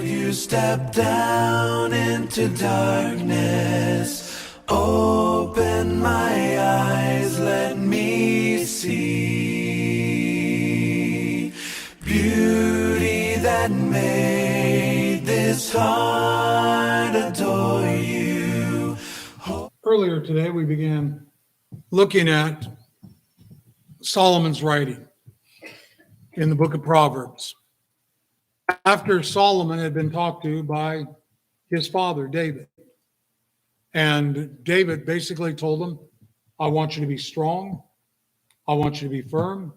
you step down into darkness, open my eyes, let me see beauty that made this heart adore you. Earlier today, we began looking at Solomon's writing in the book of Proverbs. After Solomon had been talked to by his father, David, and David basically told him, I want you to be strong, I want you to be firm,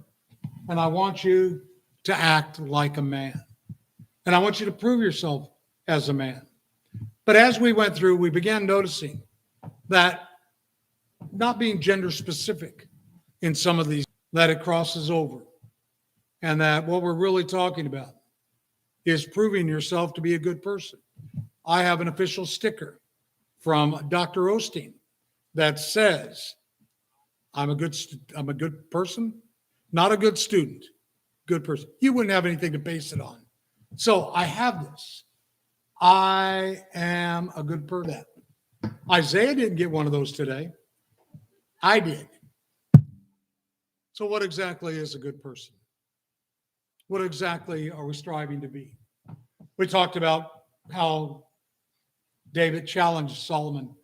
and I want you to act like a man. And I want you to prove yourself as a man. But as we went through, we began noticing that not being gender specific in some of these, that it crosses over. And that what we're really talking about is proving yourself to be a good person. I have an official sticker from Dr. Osteen that says, I'm a good person, not a good student, good person. You wouldn't have anything to base it on. So I have this. I am a good person. Isaiah didn't get one of those today. I did. So what exactly is a good person? What exactly are we striving to be? We talked about how David challenged Solomon.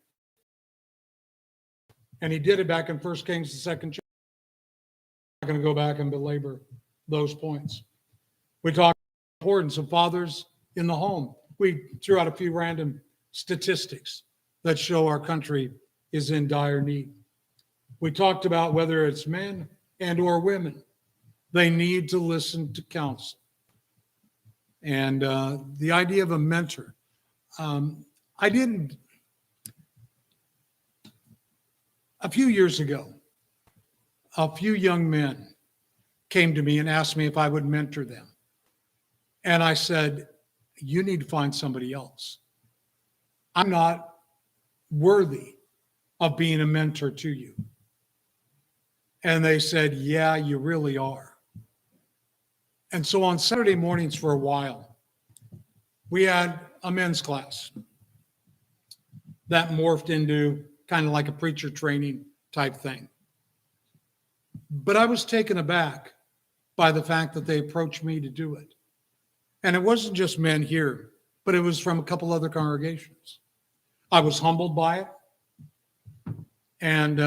And he did it back in 1 Kings, the second chapter. I'm not going to go back and belabor those points. We talked about the importance of fathers in the home. We threw out a few random statistics that show our country is in dire need. We talked about whether it's men and or women, they need to listen to counsel. And the idea of a mentor. A few years ago, a few young men came to me and asked me if I would mentor them. And I said, you need to find somebody else. I'm not worthy of being a mentor to you. And they said, yeah, you really are. And so on Saturday mornings for a while, we had a men's class that morphed into kind of like a preacher training type thing. But I was taken aback by the fact that they approached me to do it. And it wasn't just men here, but it was from a couple other congregations. I was humbled by it. And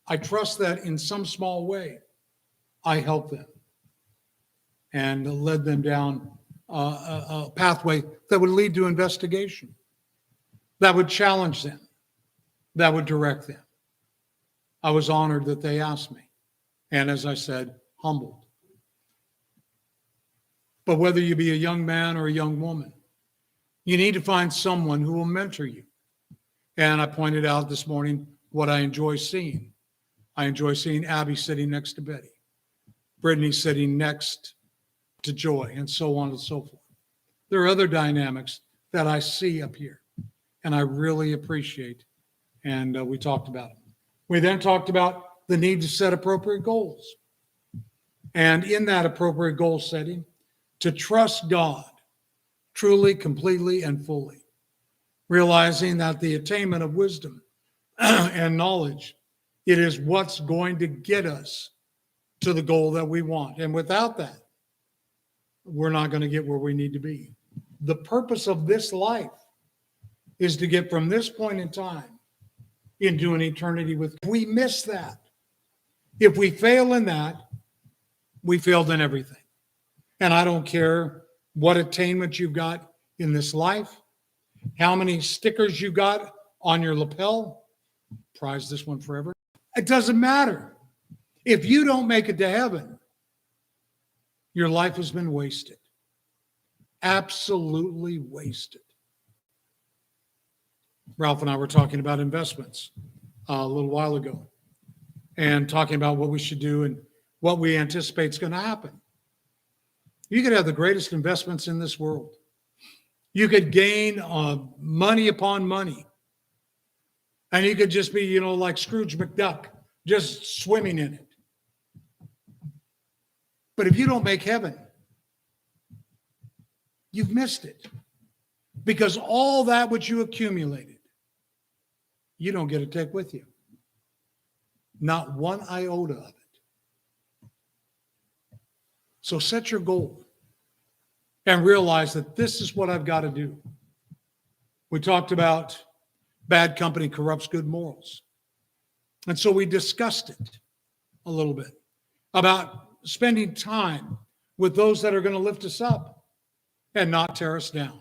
I trust that in some small way, I helped them and led them down a pathway that would lead to investigation, that would challenge them, that would direct them. I was honored that they asked me. And as I said, humbled. But whether you be a young man or a young woman, you need to find someone who will mentor you. And I pointed out this morning what I enjoy seeing. I enjoy seeing Abby sitting next to Betty, Brittany sitting next to Joy, and so on and so forth. There are other dynamics that I see up here, and I really appreciate, and we talked about it. We then talked about the need to set appropriate goals. And in that appropriate goal setting, to trust God truly, completely, and fully, realizing that the attainment of wisdom and knowledge, it is what's going to get us to the goal that we want. And without that, we're not going to get where we need to be. The purpose of this life is to get from this point in time into an eternity with. If we miss that, if we fail in that, we failed in everything. And I don't care what attainment you've got in this life, how many stickers you got on your lapel, prize this one forever. It doesn't matter. If you don't make it to heaven, your life has been wasted. Absolutely wasted. Ralph and I were talking about investments a little while ago and talking about what we should do and what we anticipate is going to happen. You could have the greatest investments in this world. You could gain money upon money. And you could just be, like Scrooge McDuck, just swimming in it. But if you don't make heaven, you've missed it. Because all that which you accumulated, you don't get to take with you. Not one iota of it. So set your goal and realize that this is what I've got to do. We talked about bad company corrupts good morals. And so we discussed it a little bit about spending time with those that are going to lift us up and not tear us down.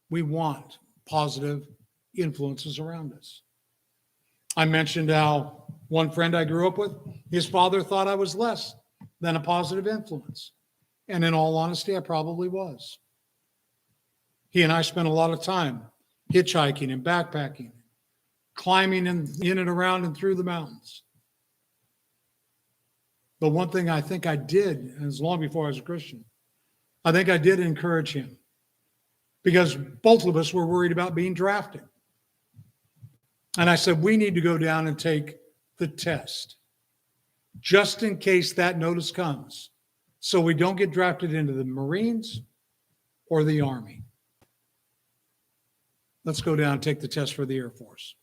We want positive influences around us. I mentioned how one friend I grew up with, his father thought I was less than a positive influence. And in all honesty, I probably was. He and I spent a lot of time hitchhiking and backpacking, climbing in and around and through the mountains. But one thing I think I did, and it was long before I was a Christian, I think I did encourage him because both of us were worried about being drafted. And I said, we need to go down and take the test just in case that notice comes so we don't get drafted into the Marines or the Army. Let's go down and take the test for the Air Force.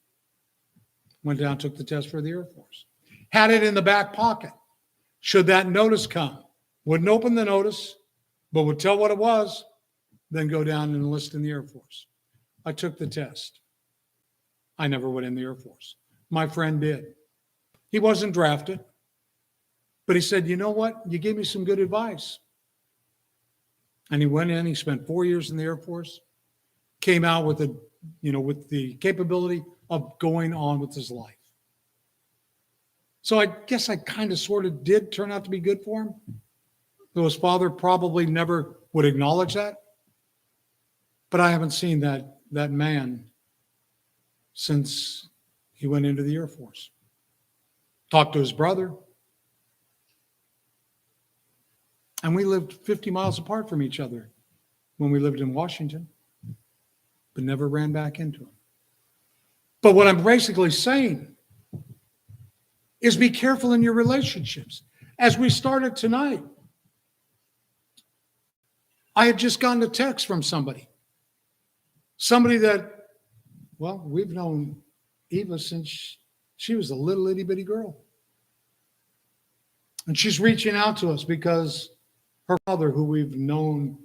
Went down, took the test for the Air Force. Had it in the back pocket. Should that notice come, wouldn't open the notice, but would tell what it was, then go down and enlist in the Air Force. I took the test. I never went in the Air Force. My friend did. He wasn't drafted, but he said, you know what? You gave me some good advice. And he went in, he spent 4 years in the Air Force, came out with the capability of going on with his life. So I guess I kind of sort of did turn out to be good for him. Though his father probably never would acknowledge that. But I haven't seen that man since he went into the Air Force. Talked to his brother. And we lived 50 miles apart from each other when we lived in Washington, but never ran back into him. But what I'm basically saying is be careful in your relationships. As we started tonight, I had just gotten a text from somebody that, well, we've known Eva since she was a little itty bitty girl. And she's reaching out to us because her father, who we've known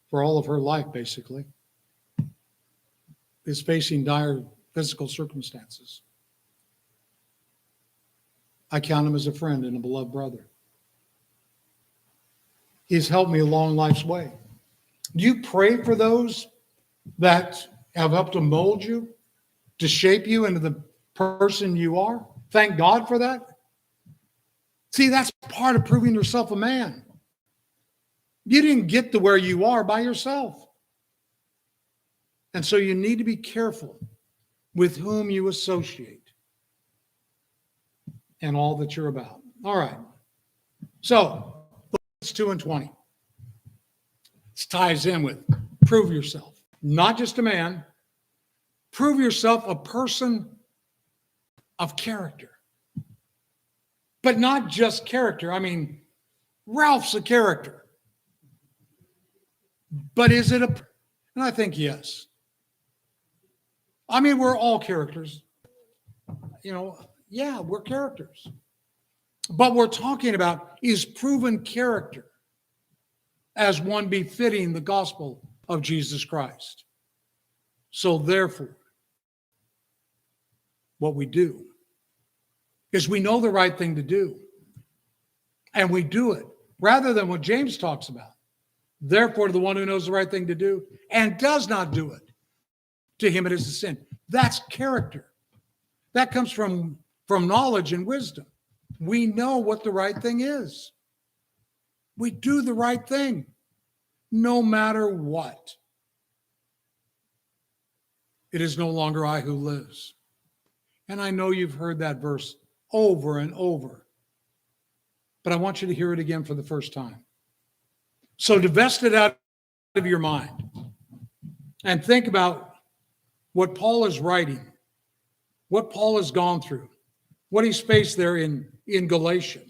for all of her life, basically, is facing dire physical circumstances. I count him as a friend and a beloved brother. He's helped me along life's way. Do you pray for those that have helped to mold you, to shape you into the person you are? Thank God for that. See, that's part of proving yourself a man. You didn't get to where you are by yourself. And so you need to be careful with whom you associate and all that you're about. All right. So, it's 2 and 20. This ties in with prove yourself. Not just a man. Prove yourself a person of character. But not just character. I mean, Ralph's a character. But is it and I think yes. I mean, we're all characters. Yeah, we're characters. But we're talking about is proven character as one befitting the gospel of Jesus Christ. So therefore, what we do is we know the right thing to do. And we do it rather than what James talks about. Therefore, to the one who knows the right thing to do and does not do it, to him it is a sin. That's character. That comes from knowledge and wisdom. We know what the right thing is. We do the right thing, no matter what. It is no longer I who lives. And I know you've heard that verse over and over, but I want you to hear it again for the first time. So divest it out of your mind and think about what Paul is writing, what Paul has gone through, what he's faced there in Galatia.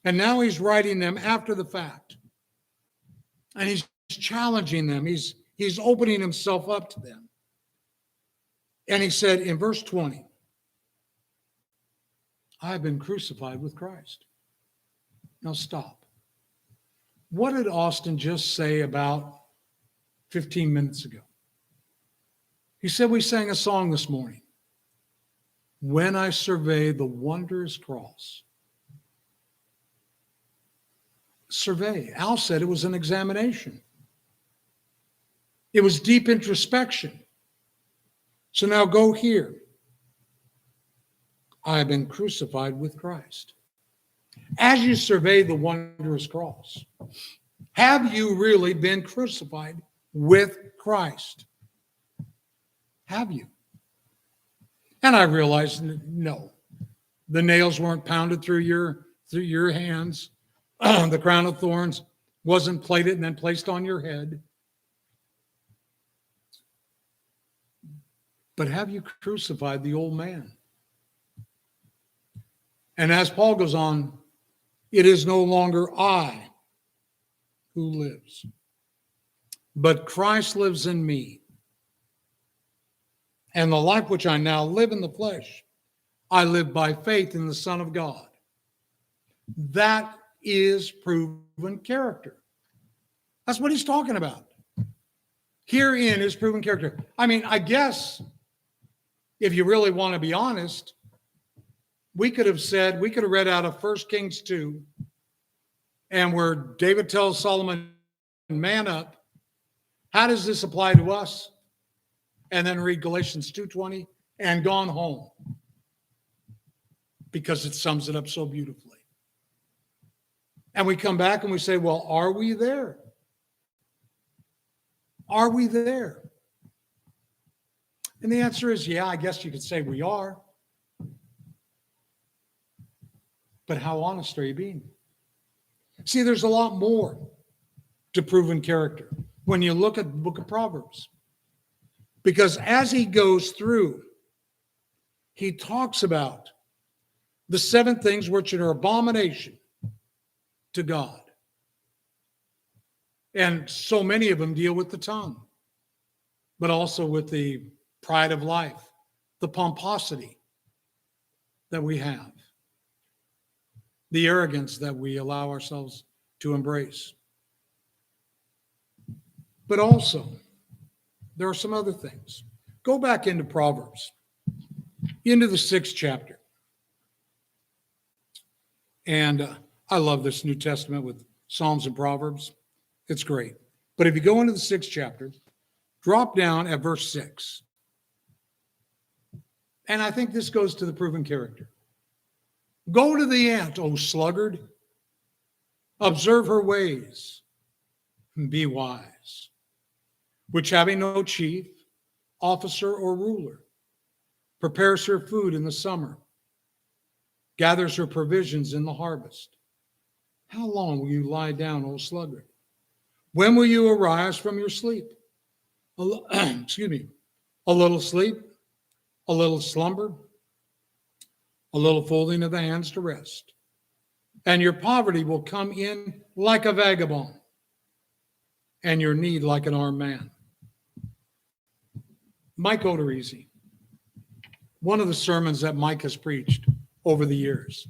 And now he's writing them after the fact. And he's challenging them. He's opening himself up to them. And he said in verse 20, I have been crucified with Christ. Now stop. What did Austin just say about 15 minutes ago? He said we sang a song this morning. When I survey the wondrous cross. Survey. Al said it was an examination. It was deep introspection. So now go here. I have been crucified with Christ. As you survey the wondrous cross, have you really been crucified with Christ? Have you? And I realized, no, the nails weren't pounded through your hands. The crown of thorns wasn't plated and then placed on your head. But have you crucified the old man? And as Paul goes on, it is no longer I who lives, but Christ lives in me. And the life which I now live in the flesh, I live by faith in the Son of God. That is proven character. That's what he's talking about. Herein is proven character. I mean, I guess if you really want to be honest, we could have read out of 1 Kings 2, and where David tells Solomon, man up. How does this apply to us? And then read Galatians 2:20 and gone home, because it sums it up so beautifully. And we come back and we say, well, are we there? Are we there? And the answer is, yeah, I guess you could say we are. But how honest are you being? See, there's a lot more to proven character when you look at the book of Proverbs. Because as he goes through, he talks about the 7 things which are abomination to God. And so many of them deal with the tongue, but also with the pride of life, the pomposity that we have, the arrogance that we allow ourselves to embrace. But also, there are some other things. Go back into Proverbs, into the 6th chapter. And I love this New Testament with Psalms and Proverbs. It's great. But if you go into the 6th chapter, drop down at verse 6. And I think this goes to the proven character. Go to the ant, O sluggard. Observe her ways, and be wise. Which having no chief, officer, or ruler, prepares her food in the summer, gathers her provisions in the harvest. How long will you lie down, O sluggard? When will you arise from your sleep? Excuse me. A little sleep, a little slumber, a little folding of the hands to rest. And your poverty will come in like a vagabond, and your need like an armed man. Mike Odorizzi, one of the sermons that Mike has preached over the years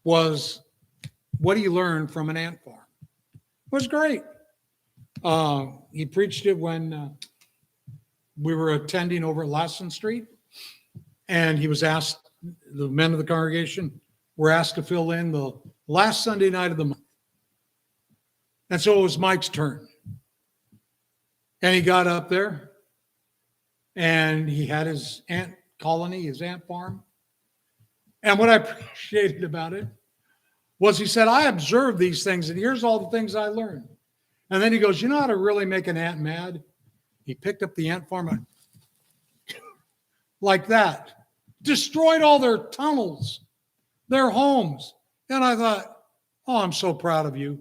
was, what do you learn from an ant farm? It was great. He preached it when we were attending over at Lassen Street, and he was asked, the men of the congregation were asked to fill in the last Sunday night of the month. And so it was Mike's turn. And he got up there, and he had his ant colony, his ant farm. And what I appreciated about it was he said, I observed these things, and here's all the things I learned. And then he goes, you know how to really make an ant mad? He picked up the ant farm and like that. Destroyed all their tunnels, their homes. And I thought, oh, I'm so proud of you.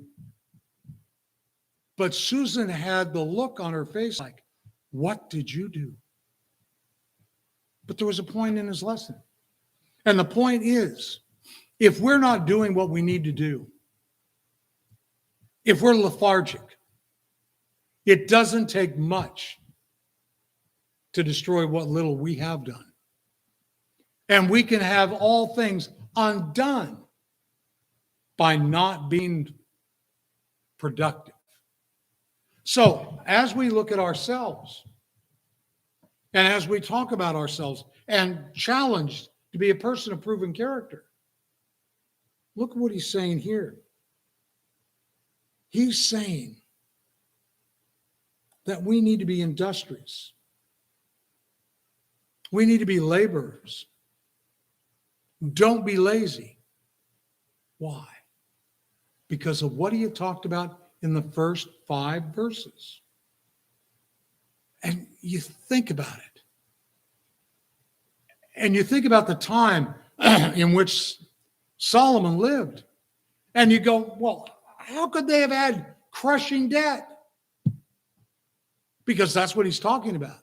But Susan had the look on her face like, what did you do? But there was a point in his lesson. And the point is, if we're not doing what we need to do, if we're lethargic, It doesn't take much to destroy what little we have done. And we can have all things undone by not being productive. So, as we look at ourselves, and as we talk about ourselves and challenged to be a person of proven character, look what he's saying here. He's saying that we need to be industrious. We need to be laborers. Don't be lazy. Why? Because of what he had talked about in the first 5 verses. And you think about it. And you think about the time in which Solomon lived. And you go, well, how could they have had crushing debt? Because that's what he's talking about.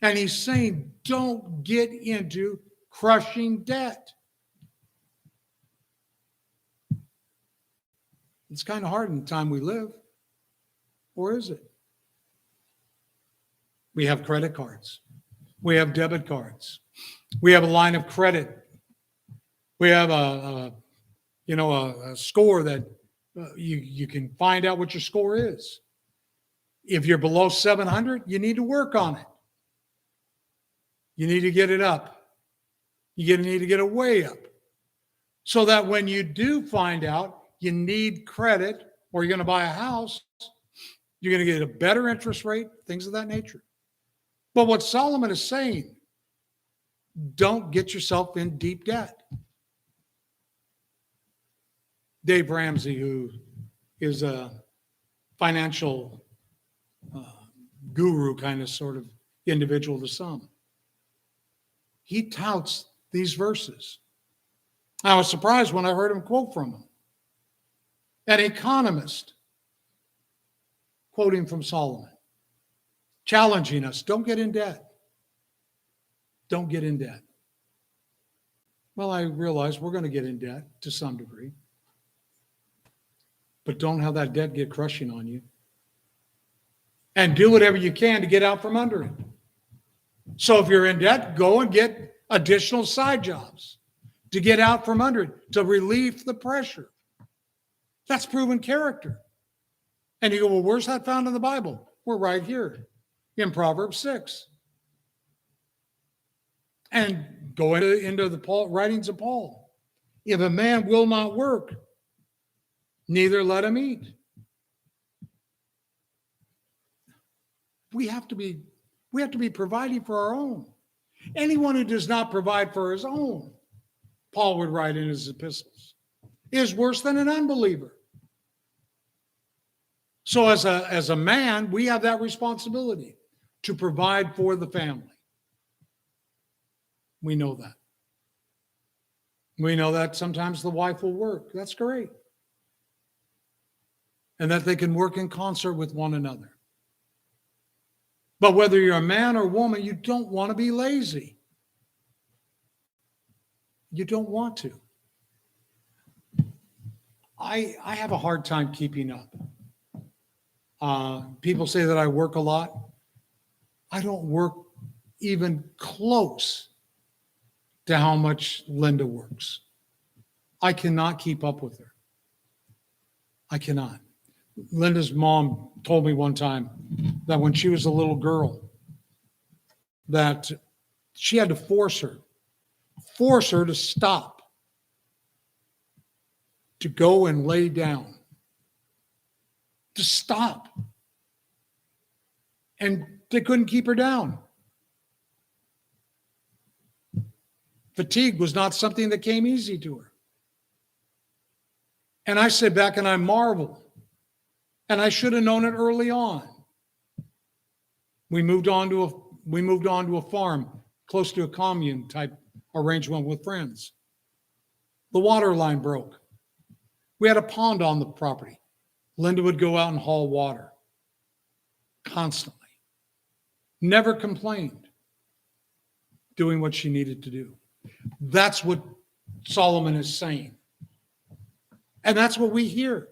And he's saying, don't get into crushing debt. It's kind of hard in the time we live. Or is it? We have credit cards. We have debit cards. We have a line of credit. We have a score that you can find out what your score is. If you're below 700, you need to work on it. You need to get it up. You need to get it way up. So that when you do find out you need credit or you're going to buy a house, you're going to get a better interest rate, things of that nature. But what Solomon is saying, don't get yourself in deep debt. Dave Ramsey, who is a financial guru kind of sort of individual to some, he touts these verses. I was surprised when I heard him quote from him. An economist quoting from Solomon, challenging us, don't get in debt. Don't get in debt. Well, I realize we're going to get in debt to some degree. But don't have that debt get crushing on you. And do whatever you can to get out from under it. So if you're in debt, go and get additional side jobs to get out from under it, to relieve the pressure. That's proven character. And you go, well, where's that found in the Bible? We're right here in Proverbs 6. And go into the writings of Paul. If a man will not work, neither let him eat. We have to be providing for our own. Anyone who does not provide for his own, Paul would write in his epistles, is worse than an unbeliever. So as a man, we have that responsibility to provide for the family. We know that. We know that sometimes the wife will work. That's great. And that they can work in concert with one another. But whether you're a man or woman, you don't want to be lazy. You don't want to. I have a hard time keeping up. People say that I work a lot. I don't work even close to how much Linda works. I cannot keep up with her. I cannot. Linda's mom told me one time that when she was a little girl, that she had to force her to stop, to go and lay down, to stop. And they couldn't keep her down. Fatigue was not something that came easy to her. And I sit back and I marvel. And I should have known it early on. We moved on to a farm close to a commune type arrangement with friends. The water line broke. We had a pond on the property. Linda would go out and haul water constantly. Never complained, doing what she needed to do. That's what Solomon is saying. And that's what we hear.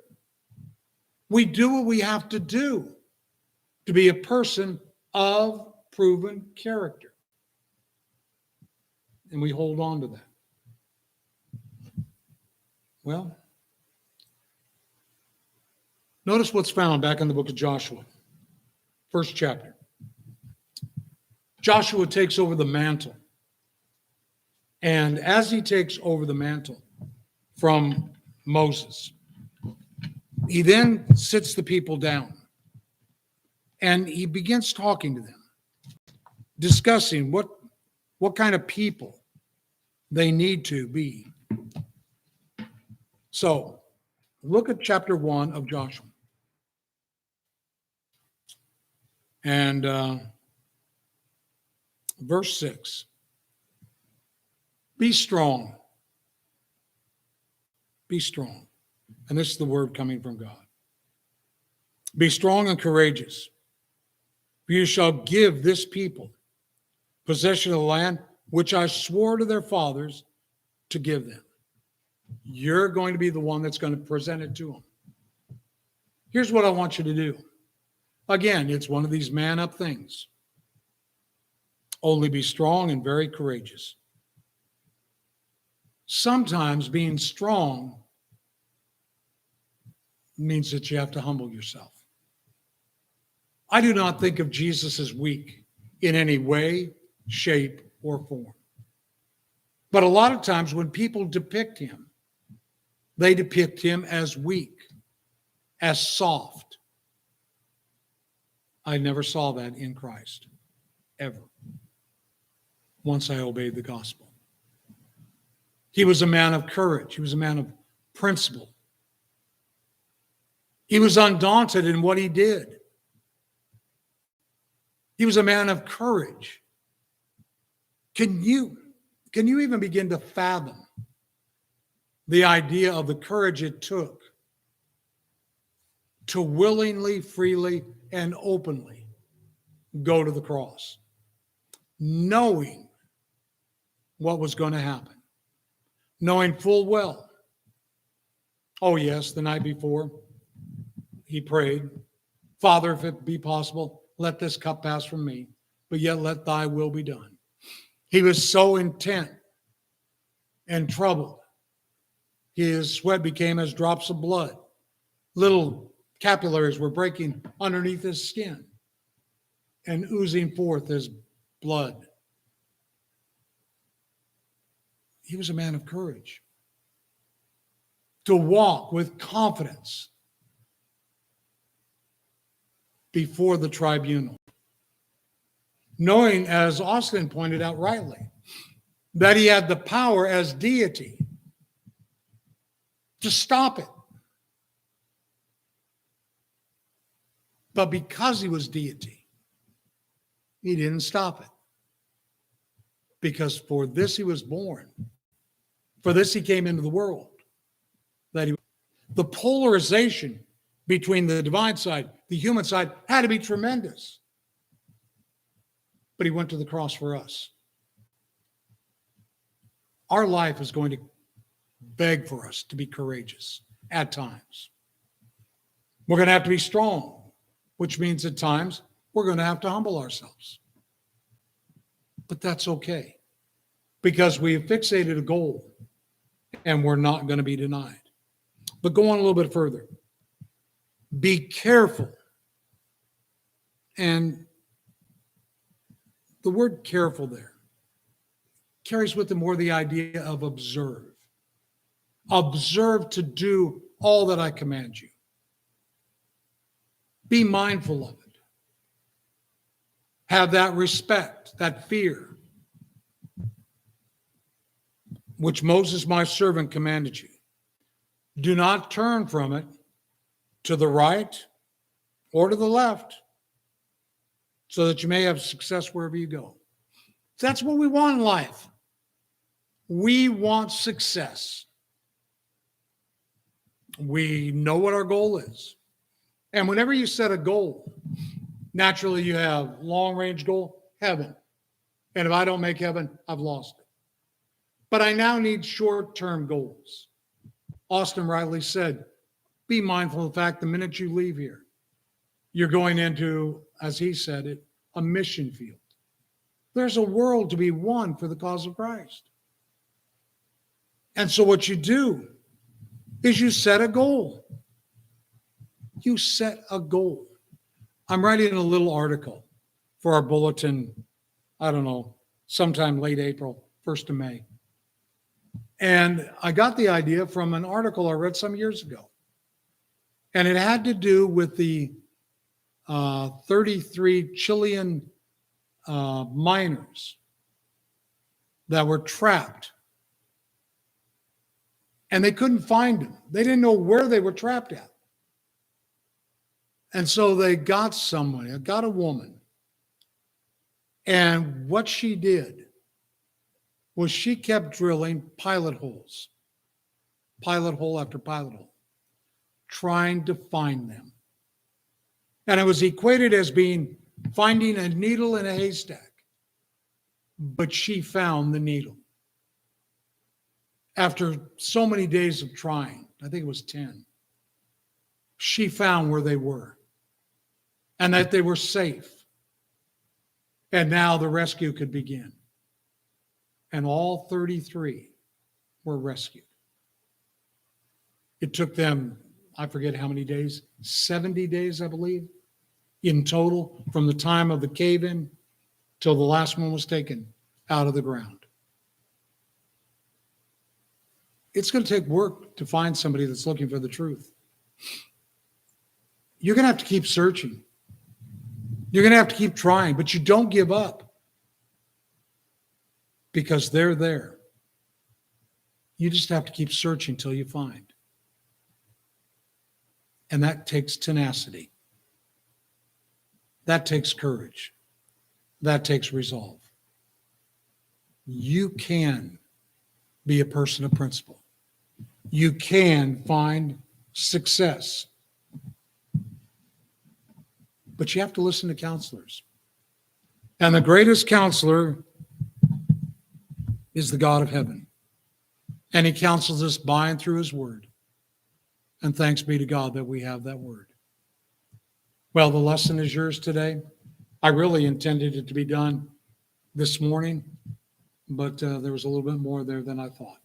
We do what we have to do. to be a person of proven character. And we hold on to that. Well, notice what's found back in the book of Joshua, first chapter. Joshua takes over the mantle. And as he takes over the mantle from Moses, he then sits the people down and he begins talking to them, discussing what kind of people they need to be. So look at chapter 1 of Joshua. And verse 6. Be strong. Be strong. And this is the word coming from God. Be strong and courageous. For you shall give this people possession of the land which I swore to their fathers to give them. You're going to be the one that's going to present it to them. Here's what I want you to do. Again, it's one of these man up things. Only be strong and very courageous. Sometimes being strong means that you have to humble yourself. I do not think of Jesus as weak in any way, shape, or form. But a lot of times when people depict him, they depict him as weak, as soft. I never saw that in Christ, ever, once I obeyed the gospel. He was a man of courage. He was a man of principle. He was undaunted in what he did. He was a man of courage. Can you even begin to fathom the idea of the courage it took to willingly, freely, and openly go to the cross, knowing what was going to happen, knowing full well? Oh yes, the night before, he prayed, Father, if it be possible, let this cup pass from me, but yet let thy will be done. He was so intent and troubled. His sweat became as drops of blood. Little capillaries were breaking underneath his skin and oozing forth as blood. He was a man of courage. To walk with confidence before the tribunal, knowing, as Austin pointed out rightly, that he had the power as deity to stop it. But because he was deity, he didn't stop it. Because for this he was born. For this he came into the world. The polarization between the divine side, the human side, had to be tremendous. But he went to the cross for us. Our life is going to beg for us to be courageous at times. We're going to have to be strong, which means at times we're going to have to humble ourselves. But that's okay, because we have fixated a goal and we're not going to be denied. But go on a little bit further. Be careful. And the word careful there carries with it more the idea of observe. Observe to do all that I command you. Be mindful of it. Have that respect, that fear, which Moses, my servant, commanded you. Do not turn from it to the right or to the left, so that you may have success wherever you go. That's what we want in life. We want success. We know what our goal is. And whenever you set a goal, naturally you have long-range goal, heaven. And if I don't make heaven, I've lost it. But I now need short-term goals. Austin rightly said, be mindful of the fact the minute you leave here, You're going into, as he said it, a mission field. There's a world to be won for the cause of Christ. And so what you do is you set a goal. You set a goal. I'm writing a little article for our bulletin, I don't know, sometime late April, 1st of May. And I got the idea from an article I read some years ago. And it had to do with the 33 Chilean miners that were trapped. And they couldn't find them. They didn't know where they were trapped at. And so they got somebody, got a woman. And what she did was she kept drilling pilot holes, pilot hole after pilot hole, trying to find them. And it was equated as being finding a needle in a haystack. But she found the needle. After so many days of trying, I think it was 10, she found where they were and that they were safe. And now the rescue could begin. And all 33 were rescued. It took them, I forget how many days, 70 days, I believe, in total, from the time of the cave-in till the last one was taken out of the ground. It's going to take work to find somebody that's looking for the truth. You're going to have to keep searching. You're going to have to keep trying, but you don't give up because they're there. You just have to keep searching till you find. And that takes tenacity. That takes courage. That takes resolve. You can be a person of principle. You can find success. But you have to listen to counselors. And the greatest counselor is the God of heaven. And he counsels us by and through his word. And thanks be to God that we have that word. Well, the lesson is yours today. I really intended it to be done this morning, but there was a little bit more there than I thought.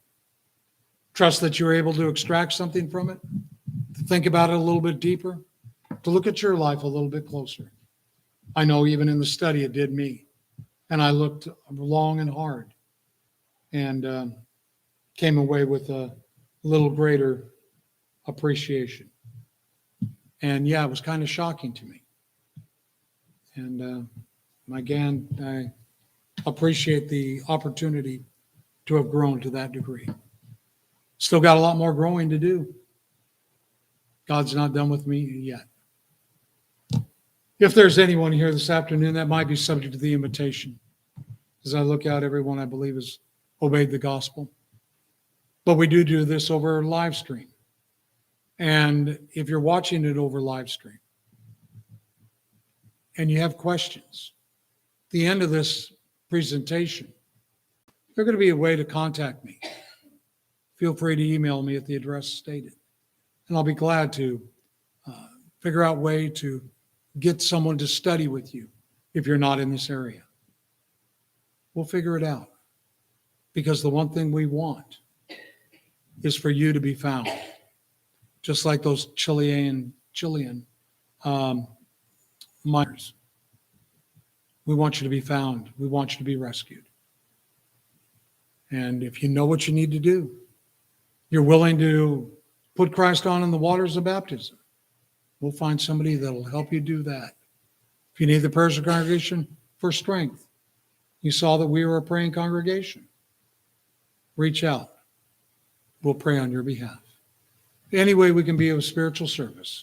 Trust that you were able to extract something from it, to think about it a little bit deeper, to look at your life a little bit closer. I know even in the study it did me. And I looked long and hard and came away with a little greater appreciation. And yeah, it was kind of shocking to me. And again, I appreciate the opportunity to have grown to that degree. Still got a lot more growing to do. God's not done with me yet. If there's anyone here this afternoon that might be subject to the invitation, as I look out, everyone I believe has obeyed the gospel. But we do this over live stream. And if you're watching it over live stream and you have questions, at the end of this presentation, there's going to be a way to contact me. Feel free to email me at the address stated. And I'll be glad to figure out a way to get someone to study with you if you're not in this area. We'll figure it out. Because the one thing we want is for you to be found. Just like those Chilean miners. We want you to be found. We want you to be rescued. And if you know what you need to do, you're willing to put Christ on in the waters of baptism, we'll find somebody that'll help you do that. If you need the prayers of congregation for strength, you saw that we were a praying congregation. Reach out. We'll pray on your behalf. Any way we can be of spiritual service.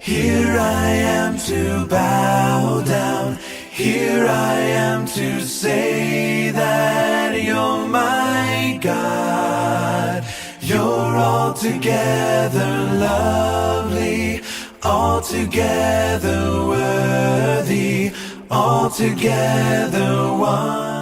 Here I am to bow down. Here I am to say that you're my God. You're altogether lovely, altogether worthy, altogether wonderful.